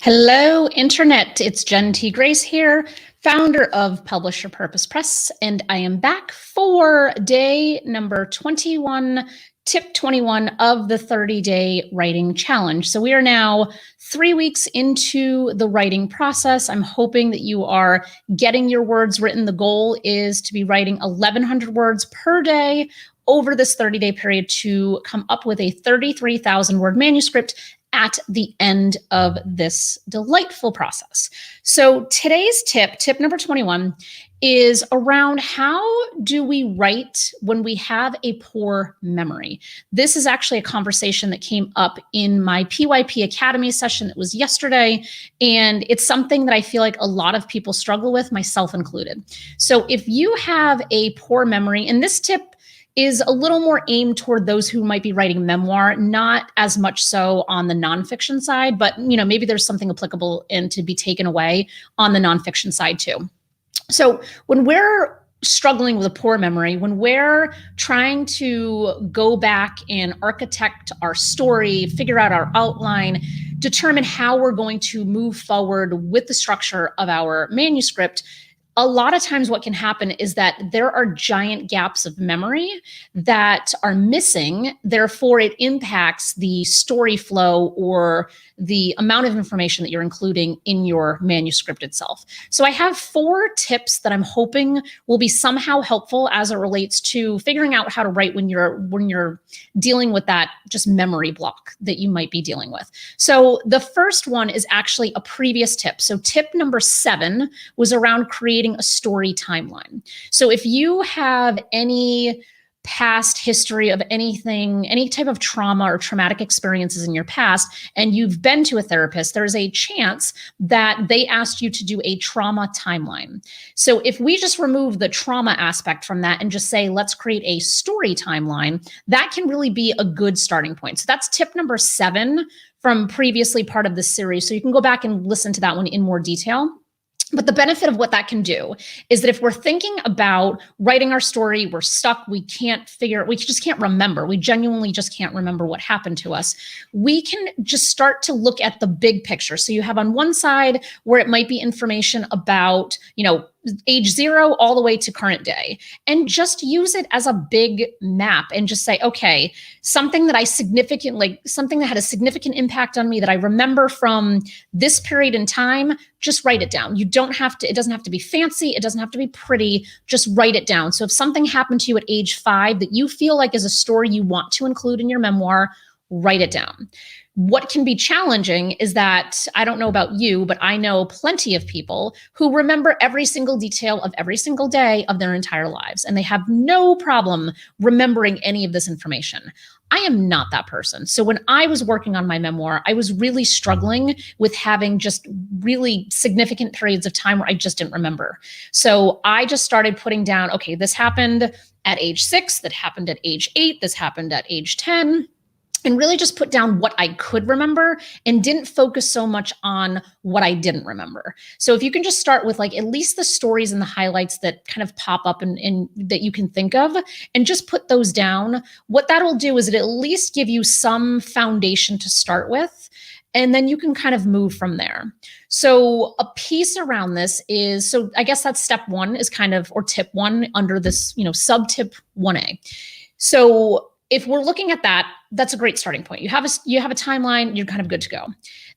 Hello, Internet. It's Jen T. Grace here, founder of Publish Your Purpose Press, and I am back for day number 21, tip 21 of the 30-day writing challenge. So we are now 3 weeks into the writing process. I'm hoping that you are getting your words written. The goal is to be writing 1,100 words per day over this 30-day period to come up with a 33,000 word manuscript at the end of this delightful process. So today's tip number 21, is around how do we write when we have a poor memory. This is actually a conversation that came up in my PYP Academy session that was yesterday, and it's something that I feel like a lot of people struggle with, myself included. So if you have a poor memory, and this tip is a little more aimed toward those who might be writing memoir, not as much so on the nonfiction side, but maybe there's something applicable and to be taken away on the nonfiction side too. So when we're struggling with a poor memory, when we're trying to go back and architect our story, figure out our outline, determine how we're going to move forward with the structure of our manuscript, a lot of times what can happen is that there are giant gaps of memory that are missing. Therefore, it impacts the story flow or the amount of information that you're including in your manuscript itself. So I have 4 tips that I'm hoping will be somehow helpful as it relates to figuring out how to write when you're dealing with that just memory block that you might be dealing with. So the first one is actually a previous tip. So tip number 7 was around creating a story timeline. So if you have any past history of anything, any type of trauma or traumatic experiences in your past, and you've been to a therapist, there's a chance that they asked you to do a trauma timeline. So if we just remove the trauma aspect from that and just say, let's create a story timeline, that can really be a good starting point. So that's tip number 7 from previously part of this series. So you can go back and listen to that one in more detail. But the benefit of what that can do is that if we're thinking about writing our story, we're stuck, we just can't remember. We genuinely just can't remember what happened to us. We can just start to look at the big picture. So you have on one side where it might be information about, age 0 all the way to current day, and just use it as a big map and just say, okay, something that had a significant impact on me that I remember from this period in time, just write it down. It doesn't have to be fancy. It doesn't have to be pretty. Just write it down. So if something happened to you at age 5 that you feel like is a story you want to include in your memoir, write it down. What can be challenging is that, I don't know about you, but I know plenty of people who remember every single detail of every single day of their entire lives, and they have no problem remembering any of this information. I am not that person. So when I was working on my memoir, I was really struggling with having just really significant periods of time where I just didn't remember. So I just started putting down, okay, this happened at age 6, that happened at age 8, this happened at age 10. And really just put down what I could remember and didn't focus so much on what I didn't remember. So if you can just start with at least the stories and the highlights that kind of pop up and that you can think of, and just put those down, what that'll do is it at least give you some foundation to start with, and then you can kind of move from there. So a piece around this is, so I guess that's step 1 is kind of, or tip 1 under this, sub tip 1A. So if we're looking at that, that's a great starting point. You have a timeline, you're kind of good to go.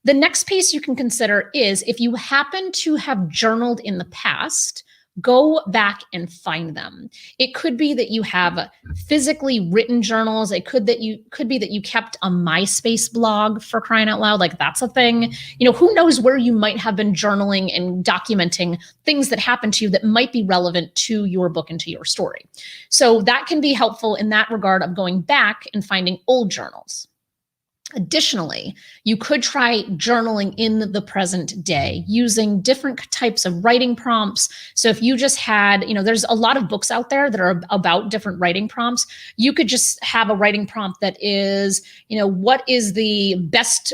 The next piece you can consider is if you happen to have journaled in the past, go back and find them. It could be that you have physically written journals. It could be that you kept a MySpace blog, for crying out loud. That's a thing. Who knows where you might have been journaling and documenting things that happened to you that might be relevant to your book and to your story. So that can be helpful in that regard of going back and finding old journals. Additionally, you could try journaling in the present day using different types of writing prompts. So if you just had, there's a lot of books out there that are about different writing prompts. You could just have a writing prompt that is, what is the best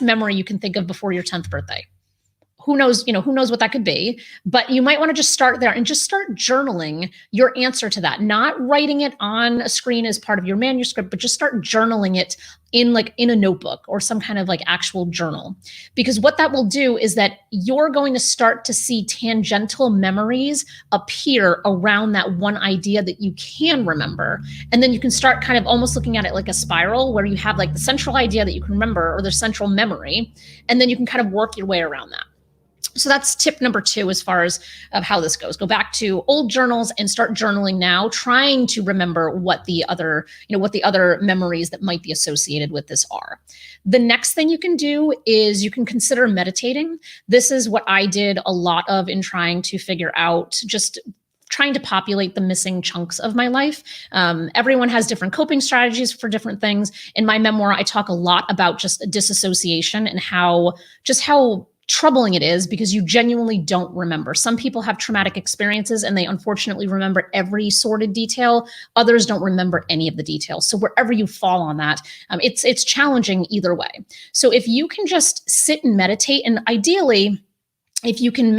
memory you can think of before your 10th birthday? who knows what that could be, but you might want to just start there and just start journaling your answer to that, not writing it on a screen as part of your manuscript, but just start journaling it in a notebook or some kind of like actual journal. Because what that will do is that you're going to start to see tangential memories appear around that one idea that you can remember. And then you can start kind of almost looking at it like a spiral where you have like the central idea that you can remember or the central memory, and then you can kind of work your way around that. So that's tip number 2 as far as of how this goes. Go back to old journals and start journaling now, trying to remember what the other memories that might be associated with this are. The next thing you can do is you can consider meditating. This is what I did a lot of in trying to figure out just trying to populate the missing chunks of my life. Everyone has different coping strategies for different things. In my memoir, I talk a lot about just disassociation and how troubling it is because you genuinely don't remember. Some people have traumatic experiences and they unfortunately remember every sordid detail. Others don't remember any of the details. So wherever you fall on that, it's challenging either way. So if you can just sit and meditate, and ideally, if you can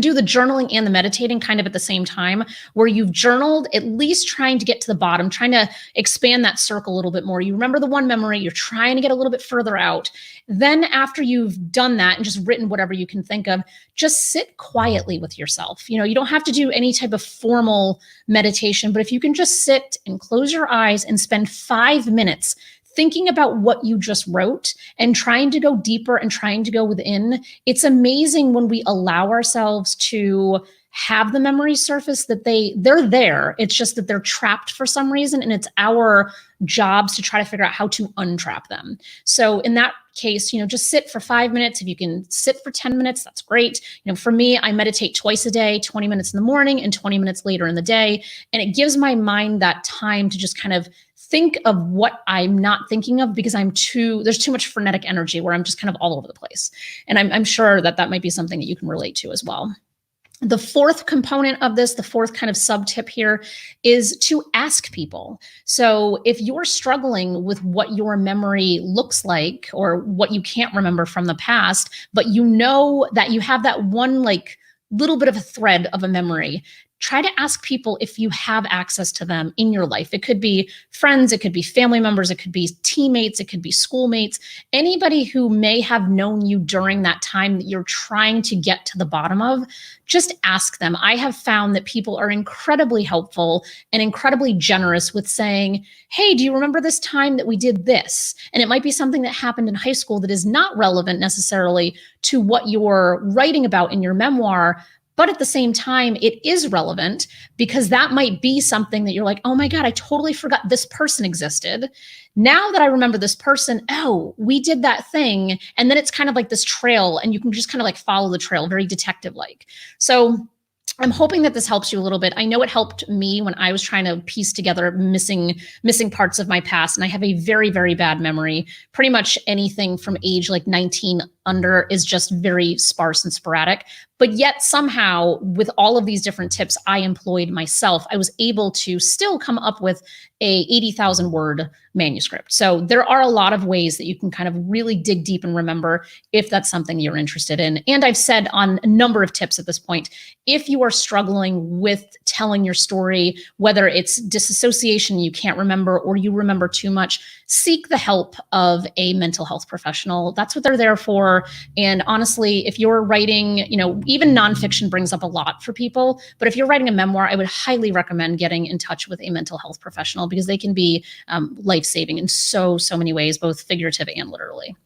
do the journaling and the meditating kind of at the same time, where you've journaled, at least trying to get to the bottom, trying to expand that circle a little bit more. You remember the one memory, you're trying to get a little bit further out. Then after you've done that and just written whatever you can think of, just sit quietly with yourself. You don't have to do any type of formal meditation, but if you can just sit and close your eyes and spend 5 minutes thinking about what you just wrote and trying to go deeper and trying to go within. It's amazing when we allow ourselves to have the memories surface that they're there. It's just that they're trapped for some reason, and it's our jobs to try to figure out how to untrap them. So in that case, just sit for 5 minutes. If you can sit for 10 minutes, that's great. For me, I meditate twice a day, 20 minutes in the morning and 20 minutes later in the day. And it gives my mind that time to just kind of think of what I'm not thinking of, because there's too much frenetic energy where I'm just kind of all over the place. And I'm sure that might be something that you can relate to as well. The fourth component of this, the fourth kind of sub tip here, is to ask people. So if you're struggling with what your memory looks like or what you can't remember from the past, but you know that you have that one like little bit of a thread of a memory, try to ask people if you have access to them in your life. It could be friends, it could be family members, it could be teammates, it could be schoolmates, anybody who may have known you during that time that you're trying to get to the bottom of. Just ask them. I have found that people are incredibly helpful and incredibly generous with saying, hey, do you remember this time that we did this? And it might be something that happened in high school that is not relevant necessarily to what you're writing about in your memoir, but at the same time, it is relevant because that might be something that you're like, oh my God, I totally forgot this person existed. Now that I remember this person, oh, we did that thing. And then it's kind of like this trail, and you can just kind of like follow the trail, very detective-like. So I'm hoping that this helps you a little bit. I know it helped me when I was trying to piece together missing parts of my past. And I have a very, very bad memory. Pretty much anything from age like 19 under is just very sparse and sporadic. But yet somehow with all of these different tips I employed myself, I was able to still come up with a 80,000 word manuscript. So there are a lot of ways that you can kind of really dig deep and remember if that's something you're interested in. And I've said on a number of tips at this point, if you are struggling with telling your story, whether it's disassociation, you can't remember, or you remember too much, seek the help of a mental health professional. That's what they're there for. And honestly, if you're writing, even nonfiction brings up a lot for people, but if you're writing a memoir, I would highly recommend getting in touch with a mental health professional because they can be life-saving in so many ways, both figurative and literally.